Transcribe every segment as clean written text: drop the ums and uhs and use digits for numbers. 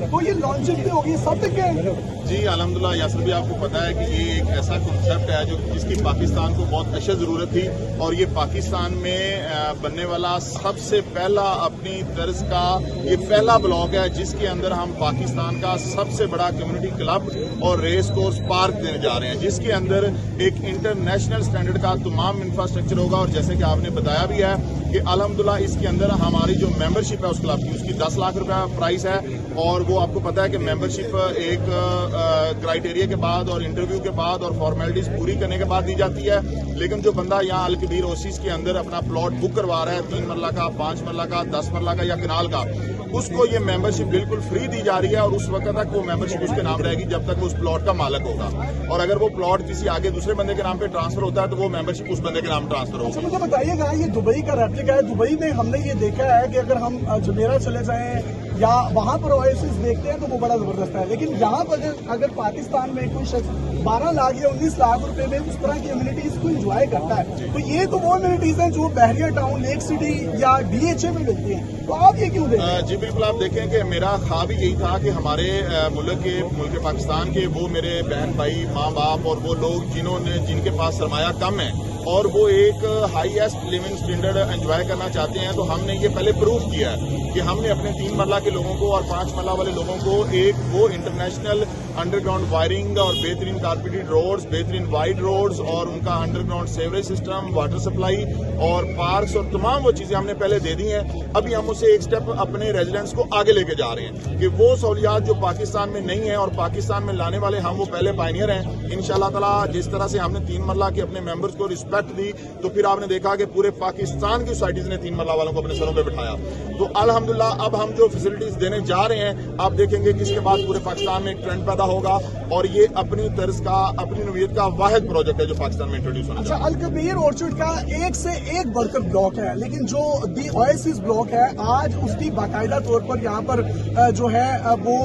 तो ये लॉन्चिंग भी होगी, सब दिखे। जी अल्हम्दुलिल्लाह यासर भी आपको पता है कि ये एक ऐसा कॉन्सेप्ट है जो जिसकी पाकिस्तान को बहुत अशद ज़रूरत थी, और ये पाकिस्तान में बनने वाला सबसे पहला अपनी तर्ज का ये पहला ब्लॉक है जिसके अंदर हम पाकिस्तान का सबसे बड़ा कम्युनिटी क्लब और रेस कोर्स पार्क देने जा रहे हैं, जिसके अंदर एक इंटरनेशनल स्टैंडर्ड का तमाम इंफ्रास्ट्रक्चर होगा। और जैसे कि आपने बताया भी है कि अल्हम्दुलिल्लाह इसके अंदर हमारी जो मेंबरशिप है उस क्लब की, उसकी 10 लाख रुपया प्राइस है। और वो आपको पता है कि मेंबरशिप एक क्राइटेरिया के बाद और इंटरव्यू के बाद और फॉर्मेलिटीज पूरी करने के बाद दी जाती है। लेकिन जो बंदा यहाँ अल कबीर ओसिस के अंदर अपना प्लॉट बुक करवा रहा है 3 मरला का, 5 मरला का, 10 मरला का या कनाल का, उसको ये मेंबरशिप बिल्कुल फ्री दी जा रही है। और उस वक्त तक वो मेंबरशिप उसके नाम रहेगी जब तक वो उस प्लॉट का मालिक होगा। और अगर वो प्लॉट किसी आगे दूसरे बंदे के नाम पे ट्रांसफर होता है तो वो मेंबरशिप उस बंदे के नाम ट्रांसफर होगी। मुझे बताइएगा, ये दुबई का रेप्लिका है। दुबई में हमने ये देखा है कि अगर हम जुमेरा चले जाएं या वहां पर ओएसिस देखते हैं तो वो बड़ा जबरदस्त है, लेकिन यहाँ पर अगर पाकिस्तान में कोई शख्स 12 लाख या 19 लाख रुपए में उस तरह की अम्यूनिटीज को एंजॉय करता है, तो ये तो वो अम्यूनिटीज हैं जो बहरिया टाउन, लेक सिटी या डीएचए में मिलती हैं, तो आप ये क्यों देखें? जी बिल्कुल, आप देखें कि मेरा ख्वाब ही यही था कि हमारे मुल्क पाकिस्तान के वो मेरे बहन भाई, माँ बाप और वो लोग जिनके पास सरमाया कम है और वो एक हाईएस्ट लिविंग स्टैंडर्ड एंजॉय करना चाहते हैं, तो हमने ये पहले प्रूव किया है कि हमने अपने 3 मरला के लोगों को और 5 मरला वाले लोगों को एक वो इंटरनेशनल अंडरग्राउंड वायरिंग और बेहतरीन कारपेटेड रोड्स, बेहतरीन वाइड रोड्स और उनका underground sewerage system, water supply और पार्क्स और तमाम वो चीजें हमने पहले दे दी हैं। अभी हम उसे एक स्टेप अपने रेजिडेंट्स को आगे लेके जा रहे हैं कि वो सहूलियात जो पाकिस्तान में नहीं है और पाकिस्तान में लाने वाले हम वो पहले पायनियर हैं। इंशाल्लाह ताला जिस तरह से हमने 3 मरला के अपने मेंबर्स को रिस्पेक्ट दी, तो फिर आपने देखा कि पूरे पाकिस्तान की सोसाइटीज ने 3 मरला वालों को अपने सरों पे बिठाया। तो अल्हम्दुलिल्लाह अब हम जो फैसिलिटीज देने जा रहे हैं, आप देखेंगे कि इसके बाद पूरे पाकिस्तान में एक ट्रेंड पैदा होगा और ये अपनी तर्ज का, अपनी नौयत का वाहिद प्रोजेक्ट है जो पाकिस्तान में इंट्रोड्यूस होना। अच्छा, अल कबीर ऑर्चर्ड का एक से एक बढ़कर ब्लॉक है, लेकिन जो दी ओएसिस ब्लॉक है आज उसकी बाकायदा तौर पर यहाँ पर जो है वो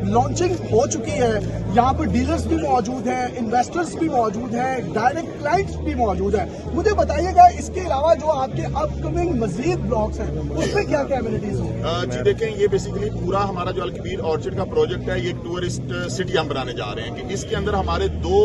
लॉन्चिंग हो चुकी है। यहाँ पर डीलर्स भी मौजूद हैं, इन्वेस्टर्स भी मौजूद हैं, डायरेक्ट क्लाइंट्स भी मौजूद है। मुझे बताइएगा इसके अलावा जो आपके अपकमिंग मजीद ब्लॉक्स हैं उसमें क्या क्या एमिनिटीज होंगी? जी देखें, ये बेसिकली पूरा हमारा जो अल कबीर ऑर्चर्ड का प्रोजेक्ट है, ये टूरिस्ट सिटी हम बनाने जा रहे हैं कि इसके अंदर हमारे 2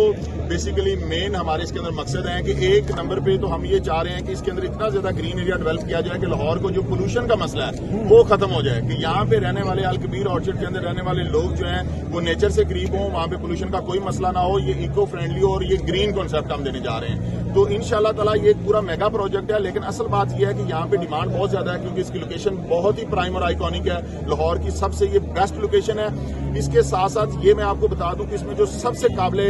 बेसिकली मेन हमारे इसके अंदर मकसद हैं कि एक नंबर पे तो हम ये चाह रहे हैं कि इसके अंदर इतना ज्यादा ग्रीन एरिया डेवलप किया जाए कि लाहौर को जो पोल्यूशन का मसला है वो खत्म हो जाए, कि यहाँ पे रहने वाले अल कबीर ऑर्चर्ड के अंदर रहने वाले लोग जो हैं वो नेचर से करीब हों, वहाँ पे पोल्यूशन का कोई मसला ना हो, ये इको फ्रेंडली हो और ये ग्रीन कॉन्सेप्ट हम देने जा रहे हैं। तो इंशाल्लाह ताला ये एक पूरा मेगा प्रोजेक्ट है। लेकिन असल बात यह है कि यहाँ पे डिमांड बहुत ज्यादा है क्योंकि इसकी लोकेशन बहुत ही प्राइम और आइकॉनिक है, लाहौर की सबसे ये बेस्ट लोकेशन है। इसके साथ साथ ये मैं आपको बता दूं कि इसमें जो सबसे काबिले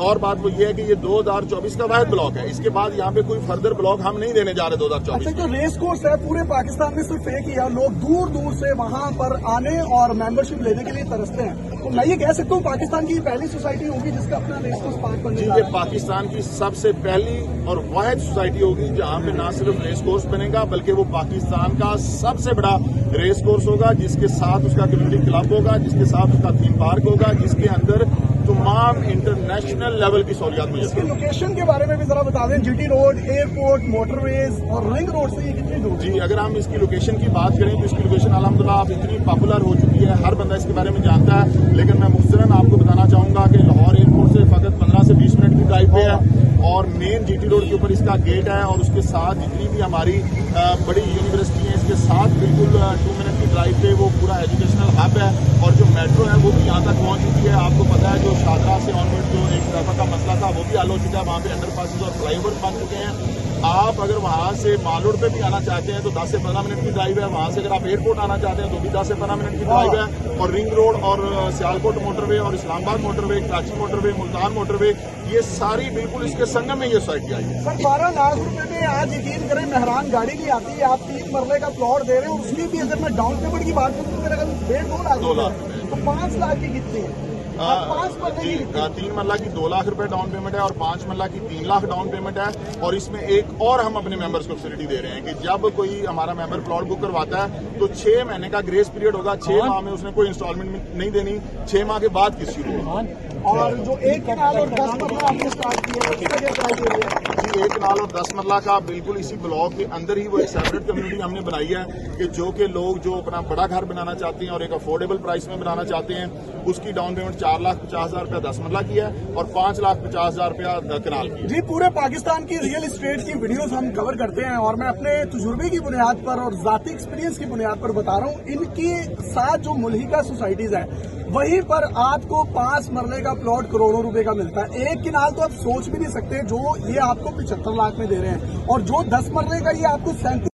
और बात वो ये है कि ये 2024 का वाहिद ब्लॉक है। इसके बाद यहाँ पे कोई फर्दर ब्लॉक हम नहीं देने जा रहे 2024। अच्छा, जो रेस कोर्स है पूरे पाकिस्तान में सिर्फ एक ही है, लोग दूर दूर से वहाँ पर आने और मेंबरशिप लेने के लिए तरसते हैं, तो मैं ये कह सकता हूँ पाकिस्तान की पहली सोसाइटी होगी जिसका अपना रेस कोर्स पार्क बनने जी, ये पाकिस्तान की सबसे पहली और वाहिद सोसाइटी होगी जहाँ पे ना सिर्फ रेस कोर्स बनेगा बल्कि वो पाकिस्तान का सबसे बड़ा रेस कोर्स होगा, जिसके साथ उसका कम्युनिटी क्लब होगा, जिसके साथ उसका थीम पार्क होगा, जिसके अंदर तमाम इंटरनेशनल लेवल की सहूलियात मुझे। इसकी लोकेशन के बारे में भी जरा बता दें, जीटी रोड, एयरपोर्ट, मोटरवेज और रिंग रोड से ये कितनी दूर? जी, अगर हम इसकी लोकेशन की बात करें तो इसकी लोकेशन अल्हम्दुलिल्लाह अब इतनी पॉपुलर हो चुकी है, हर बंदा इसके बारे में जानता है। लेकिन मैं मुख्तरन आपको बताना चाहूंगा कि लाहौर एयरपोर्ट से फकत 15 से 20 मिनट की ड्राइव पे है और मेन जीटी रोड के ऊपर इसका गेट है और उसके साथ जितनी भी हमारी बड़ी यूनिवर्सिटी है इसके साथ बिल्कुल 2 मिनट की ड्राइव पे वो पूरा एजुकेशनल हब है। और जो मेट्रो है वो भी यहाँ तक पहुँच चुकी है। आपको पता है जो शादरा से ऑनवर्ड जो एक ट्रैफिक का मसला था वो भी हल हो चुका है, वहाँ पे अंडरपासेस और फ्लाईओवर बन चुके हैं। आप अगर वहाँ से माल पे भी आना चाहते हैं तो 10 से 15 मिनट की ड्राइव है। वहाँ से अगर आप एयरपोर्ट आना चाहते हैं तो भी 10 से 15 मिनट की ड्राइव है। और रिंग रोड और सियालकोट मोटरवे और Islamabad motorway, Karachi motorway, Multan motorway, ये सारी बिल्कुल इसके संगम में ये सोसाइटी आई है। सर 12 लाख रुपए में आज यकीन करें मेहरान गाड़ी भी आती है, आप 3 मरले का प्लॉट दे रहे हैं, उसकी भी अगर मैं डाउन पेमेंट की बात करूँ तो मेरा 1.5-2 लाख तो 5 लाख की कितनी है? 3 मरला की 2 लाख रुपए डाउन पेमेंट है और 5 मरला की 3 लाख डाउन पेमेंट है। और इसमें एक और हम अपने मेंबर्स को फैसिलिटी दे रहे हैं कि जब कोई हमारा मेंबर प्लॉट बुक करवाता है तो 6 महीने का ग्रेस पीरियड होगा। 6 माह में उसने कोई इंस्टॉलमेंट नहीं देनी, 6 माह के बाद किस्त शुरू होगा। और जो 1 कनाल और 10 मरला आपने स्टार्ट किया है एक कनाल और 10 मरला का बिल्कुल इसी ब्लॉक के अंदर ही वो एक सेपरेट कम्युनिटी हमने बनाई है कि जो कि लोग जो अपना बड़ा घर बनाना चाहते हैं और एक अफोर्डेबल प्राइस में बनाना चाहते हैं, उसकी डाउन पेमेंट 4,50,000 रुपया 10 मरला की है और 5,50,000 रुपया कनाल की। जी, पूरे पाकिस्तान की रियल एस्टेट की वीडियोस हम कवर करते हैं और मैं अपने तजुर्बे की बुनियाद पर और जाती एक्सपीरियंस की बुनियाद पर बता रहा हूँ। इनके साथ जो मुल्हिका सोसाइटीज है वहीं पर आपको 5 मरले का प्लॉट करोड़ों रुपए का मिलता है। एक किनाल तो आप सोच भी नहीं सकते जो ये आपको 75 लाख में दे रहे हैं और जो 10 मरले का ये आपको 37